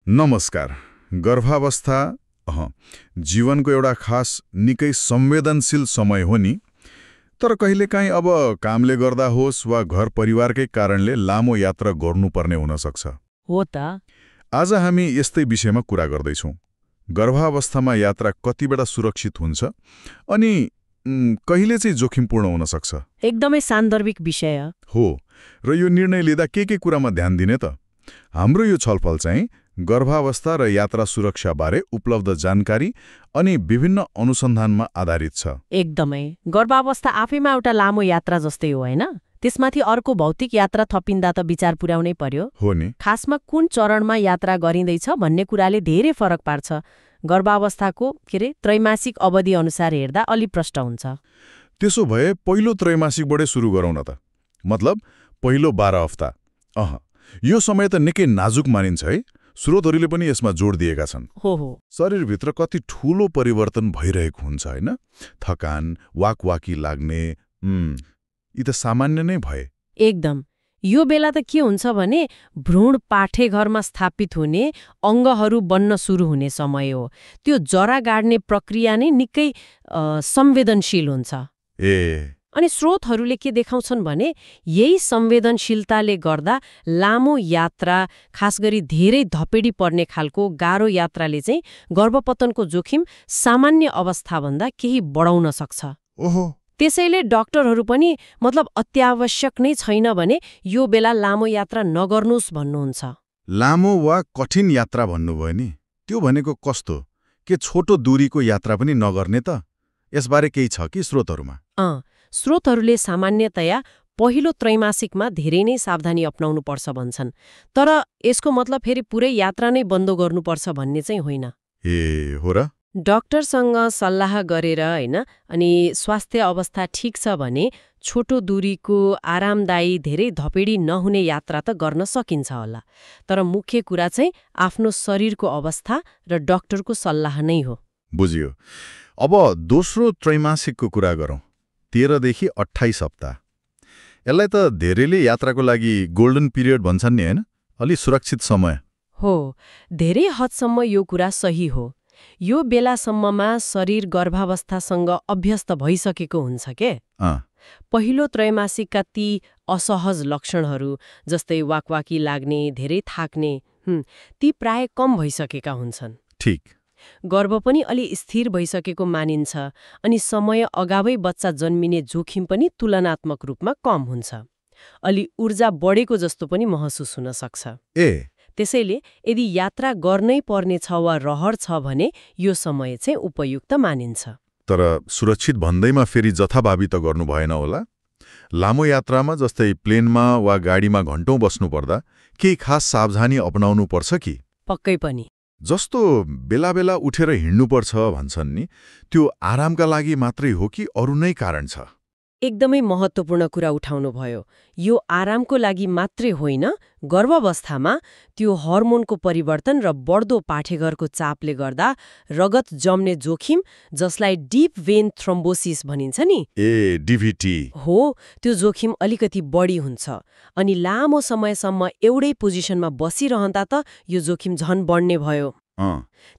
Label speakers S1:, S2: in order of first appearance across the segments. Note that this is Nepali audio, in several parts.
S1: नमस्कार। गर्भावस्था जीवनको एउटा खास निकै संवेदनशील समय हो नि। तर कहिलेकाहीँ अब कामले गर्दा होस् वा घर परिवारकै कारणले लामो यात्रा गर्नुपर्ने हुन सक्छ।
S2: हो त।
S1: आज हामी यस्तै विषयमा कुरा गर्दैछौँ। गर्भावस्थामा यात्रा कति बेला सुरक्षित हुन्छ अनि कहिले चाहिँ जोखिमपूर्ण हुन सक्छ।
S2: एकदमै सान्दर्भिक विषय
S1: हो र यो निर्णय लिँदा के कुरामा ध्यान दिने त? हाम्रो यो छलफल चाहिँ गर्भावस्था र यात्रा सुरक्षा बारे उपलब्ध जानकारी अनि विभिन्न अनुसन्धानमा आधारित छ।
S2: एकदमै। गर्भावस्था आफैमा एउटा लामो यात्रा जस्तै हो हैन? त्यसमाथि अर्को भौतिक यात्रा थपिँदा त विचार पुर्याउनै पर्यो।
S1: हो नि।
S2: खासमा कुन चरणमा यात्रा गरिँदैछ भन्ने कुराले धेरै फरक पार्छ। गर्भावस्थाको त्रैमासिक अवधि अनुसार हेर्दा अलि प्रष्ट हुन्छ।
S1: त्यसो भए पहिलो त्रैमासिकबाटै सुरु गरौँ न त। मतलब पहिलो 12 हप्ता। यो समय त निकै नाजुक मानिन्छ है। स्रोतहरूले पनि यसमा जोड दिएका छन्।
S2: हो।
S1: शरीरभित्र कति ठूलो परिवर्तन भइरहेको हुन्छ हैन? थकान, वाकवाकी लाग्ने, यी त सामान्य नै भए।
S2: एकदम। यो बेला त के हुन्छ भने भ्रूण पाठेघरमा स्थापित हुने, अङ्गहरू बन्न सुरु हुने समय हो। त्यो जरा गाड्ने प्रक्रिया नै निकै संवेदनशील हुन्छ। अनि स्रोतहरूले के देखाउँछन् भने यही संवेदनशीलताले गर्दा लामो यात्रा, खास गरी धेरै धपेडी पर्ने खालको गाह्रो यात्राले चाहिँ गर्भपतनको जोखिम सामान्य अवस्थाभन्दा केही बढाउन सक्छ।
S1: ओहो।
S2: त्यसैले डाक्टरहरू पनि अत्यावश्यक नै छैन भने यो बेला लामो यात्रा नगर्नुस् भन्नुहुन्छ।
S1: लामो वा कठिन यात्रा भन्नुभयो नि, त्यो भनेको कस्तो? के छोटो दूरीको यात्रा पनि नगर्ने त? यसबारे केही छ कि स्रोतहरूमा?
S2: स्रोतहरूले सामान्यतया पहिलो त्रैमासिकमा धेरै नै सावधानी अपनाउनु पर्छ भन्छन्। तर यसको मतलब फेरि पुरै यात्रा नै बन्द गर्नुपर्छ भन्ने चाहिँ होइन।
S1: हो र?
S2: डाक्टरसँग सल्लाह गरेर अनि स्वास्थ्य अवस्था ठिक छ भने छोटो दूरीको आरामदायी, धेरै धपेडी नहुने यात्रा त गर्न सकिन्छ होला। तर मुख्य कुरा चाहिँ आफ्नो शरीरको अवस्था र डाक्टरको सल्लाह नै हो।
S1: बुझियो। अब दोस्रो त्रैमासिकको कुरा गरौँ। 13 देखि 28 हप्ता। यसलाई त धेरैले यात्राको लागि गोल्डन पिरियड भन्छन् नि हैन? अलि सुरक्षित समय
S2: हो। धेरै हदसम्म यो कुरा सही हो। यो बेलासम्ममा शरीर गर्भावस्थासँग अभ्यस्त भइसकेको हुन्छ के? पहिलो त्रैमासिकका ती असहज लक्षणहरू जस्तै वाकवाकी लाग्ने, धेरै थाक्ने, ती प्राय कम भइसकेका हुन्छन्।
S1: ठीक।
S2: गर्भ पनि अलि स्थिर भइसकेको मानिन्छ अनि समय अगावै बच्चा जन्मिने जोखिम पनि तुलनात्मक रूपमा कम हुन्छ। अलि ऊर्जा बढेको जस्तो पनि महसुस हुन सक्छ। त्यसैले यदि यात्रा गर्नै पर्ने छ वा रहर छ भने यो समय चाहिँ उपयुक्त मानिन्छ।
S1: तर सुरक्षित भन्दैमा फेरि जथाभावी त गर्नु भएन होला। लामो यात्रामा जस्तै प्लेनमा वा गाडीमा घण्टौं बस्नुपर्दा केही खास सावधानी अपनाउनु पर्छ कि?
S2: पक्कै पनि।
S1: जस्तो बेला बेला उठेर हिँड्नुपर्छ भन्छन् नि, त्यो आरामका लागि मात्रै हो कि अरू नै कारण छ?
S2: एकदमै महत्त्वपूर्ण कुरा उठाउनु भयो। यो आरामको लागि मात्रै होइन, गर्भावस्थामा त्यो हर्मोनको परिवर्तन र बढ्दो पाठेघरको चापले गर्दा रगत जम्ने जोखिम, जसलाई डिप भेन थ्रोम्बोसिस भनिन्छ नि,
S1: डीभीटी
S2: हो, त्यो जोखिम अलिकति बढी हुन्छ। अनि लामो समयसम्म एउटै पोजिसनमा बसिरहँदा त यो जोखिम झन बढ्ने भयो।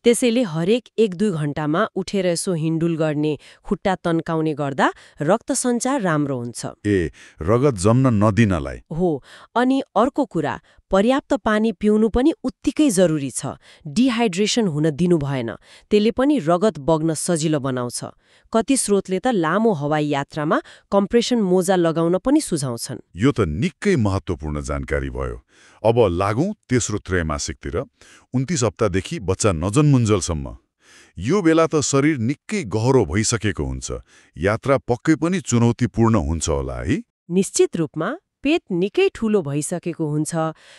S2: त्यसैले हरेक 1-2 घण्टामा उठेर यसो हिँडुल गर्ने, खुट्टा तन्काउने गर्दा रक्त सञ्चार राम्रो हुन्छ।
S1: रगत जम्न नदिनलाई।
S2: हो। अनि अर्को कुरा, पर्याप्त पानी पिउनु पनि उत्तिकै जरुरी छ। डिहाइड्रेसन हुन दिनु भएन। त्यसले पनि रगत बग्न सजिलो बनाउँछ। कति स्रोतले त लामो हवाई यात्रामा कम्प्रेसन मोजा लगाउन पनि सुझाउँछन्। यो
S1: त निकै महत्त्वपूर्ण जानकारी भयो। अब लागौं तेस्रो त्रैमासिकतिर। 29 हप्तादेखि बच्चा नजन्मुन्जेलसम्म। यो बेला त शरीर निकै गहरो भइसकेको हुन्छ। यात्रा पक्कै पनि चुनौतीपूर्ण हुन्छ होला है?
S2: निश्चित रूपमा। पेट निकै ठूलो भइसकेको हुन्छ,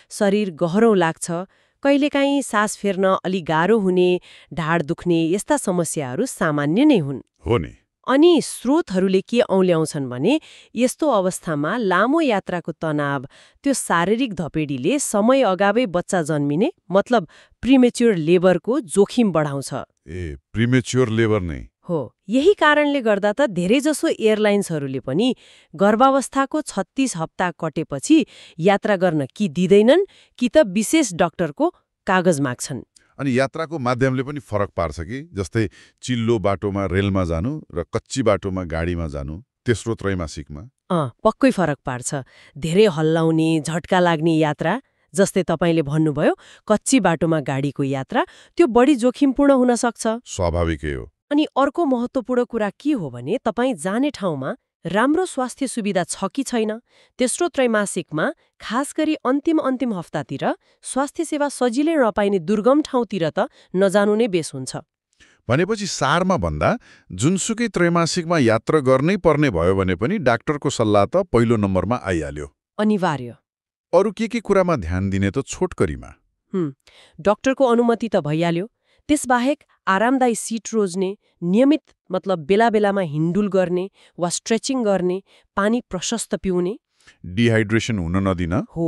S2: शरीर गहरो लाग्छ, कहिलेकाहीँ सास फेर्न अलि गाह्रो हुने, ढाड दुख्ने यस्ता समस्याहरू सामान्य नै हुन्।
S1: हो नि।
S2: अनि स्रोतहरूले के औल्याउँछन् भने यस्तो अवस्थामा लामो यात्राको तनाव, त्यो शारीरिक धपेडीले समय अगावै बच्चा जन्मिने, मतलब प्रिमेच्योर लेबरको जोखिम बढाउँछ।
S1: प्रिमेच्योर लेबर नै
S2: हो। यही कारणले गर्दा त धेरैजसो एयरलाइन्सहरूले पनि गर्भावस्थाको 36 हप्ता कटेपछि यात्रा गर्न कि दिँदैनन् कि त विशेष डाक्टरको कागज माग्छन्।
S1: अनि यात्राको माध्यमले पनि फरक पार्छ कि, जस्तै चिल्लो बाटोमा रेलमा जानु र कच्ची बाटोमा गाडीमा जानु तेस्रो त्रैमासिकमा।
S2: पक्कै फरक पार्छ। धेरै हल्लाउने, झट्का लाग्ने यात्रा, जस्तै तपाईँले भन्नुभयो कच्ची बाटोमा गाडीको यात्रा, त्यो बढी जोखिमपूर्ण हुन सक्छ।
S1: स्वाभाविकै हो।
S2: अनि अर्को महत्त्वपूर्ण कुरा के हो भने तपाईँ जाने ठाउँमा राम्रो स्वास्थ्य सुविधा छ कि छैन। तेस्रो त्रैमासिकमा खास गरी अन्तिम हप्तातिर स्वास्थ्य सेवा सजिलै नपाइने दुर्गम ठाउँतिर त नजानु नै बेस हुन्छ।
S1: भनेपछि सारमा भन्दा जुनसुकै त्रैमासिकमा यात्रा गर्नै पर्ने भयो भने पनि डाक्टरको सल्लाह त पहिलो नम्बरमा आइहाल्यो।
S2: अनिवार्य।
S1: अरू के कुरामा ध्यान दिने त छोटकरीमा?
S2: डाक्टरको अनुमति त भइहाल्यो। त्यसबाहेक आरामदायी सिट रोज्ने, नियमित बेला बेलामा हिँडुल गर्ने वा स्ट्रेचिङ गर्ने, पानी प्रशस्त पिउने,
S1: डिहाइड्रेसन हुन नदिन
S2: हो।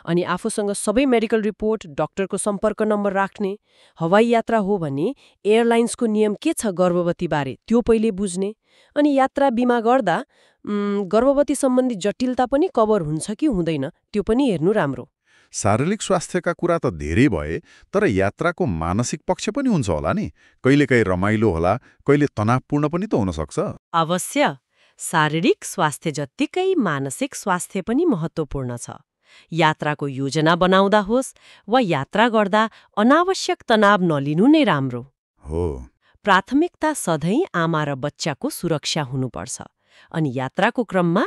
S2: अनि आफूसँग सबै मेडिकल रिपोर्ट, डाक्टरको सम्पर्क नम्बर राख्ने। हवाई यात्रा हो भने एयरलाइन्सको नियम के छ गर्भवतीबारे त्यो पहिले बुझ्ने। अनि यात्रा बिमा गर्दा गर्भवती सम्बन्धी जटिलता पनि कभर हुन्छ कि हुँदैन त्यो पनि हेर्नु राम्रो।
S1: शारीरिक स्वास्थ्यका कुरा त धेरै भए, तर यात्राको मानसिक पक्ष पनि हुन्छ होला नि। कहिलेकाहीँ रमाइलो होला, कहिले तनावपूर्ण पनि त हुन सक्छ।
S2: अवश्य। शारीरिक स्वास्थ्य जत्तिकै मानसिक स्वास्थ्य पनि महत्त्वपूर्ण छ। यात्राको योजना बनाउँदा होस् वा यात्रा गर्दा अनावश्यक तनाव नलिनु नै राम्रो
S1: हो।
S2: प्राथमिकता सधैँ आमा र बच्चाको सुरक्षा हुनुपर्छ। अनि यात्राको क्रममा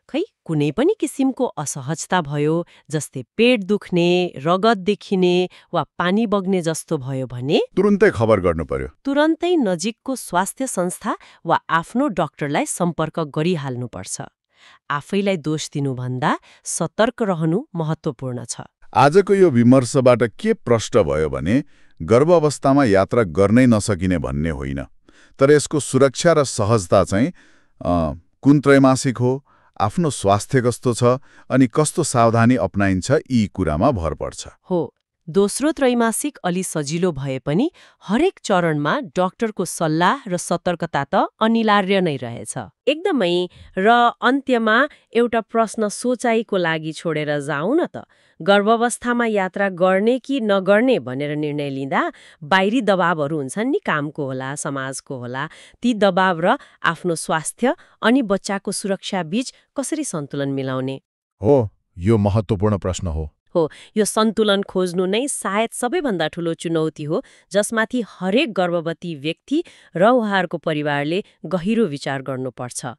S2: कुनै पनि किसिमको असहजता भयो, जस्तै पेट दुख्ने, रगत देखिने वा पानी बग्ने जस्तो भयो भने
S1: तुरुन्तै खबर गर्नु पर्यो।
S2: तुरन्तै नजिकको स्वास्थ्य संस्था वा आफ्नो डाक्टरलाई सम्पर्क गरिहाल्नुपर्छ। आफैलाई दोष दिनुभन्दा सतर्क रहनु महत्त्वपूर्ण छ।
S1: आजको यो विमर्शबाट के प्रष्ट भयो भने गर्भावस्थामा यात्रा गर्नै नसकिने भन्ने होइन, तर यसको सुरक्षा र सहजता चाहिँ कुन त्रैमासिक हो, आफ्नो स्वास्थ्य कस्तो छ अनि कस्तो सावधानी अपनाइन्छ यी कुरामा भर पर्छ।
S2: हो। दोस्रो त्रैमासिक अलि सजिलो भए पनि हरेक चरणमा डाक्टरको सल्लाह र सतर्कता त अनिवार्य नै रहेछ। एकदमै। र अन्त्यमा एउटा प्रश्न सोचाइको लागि छोडेर जाउँ न त। गर्भावस्थामा यात्रा गर्ने कि नगर्ने भनेर निर्णय लिँदा बाहिरी दबावहरू हुन्छन् नि, कामको होला, समाजको होला, ती दबाव र आफ्नो स्वास्थ्य अनि बच्चाको सुरक्षा बीच कसरी सन्तुलन मिलाउने?
S1: हो, यो महत्त्वपूर्ण प्रश्न हो।
S2: यो सन्तुलन खोज्नु नै सायद सबैभन्दा ठूलो चुनौती हो, जसमाथि हरेक गर्भवती व्यक्ति र उहाँहरूको परिवारले गहिरो विचार गर्नुपर्छ।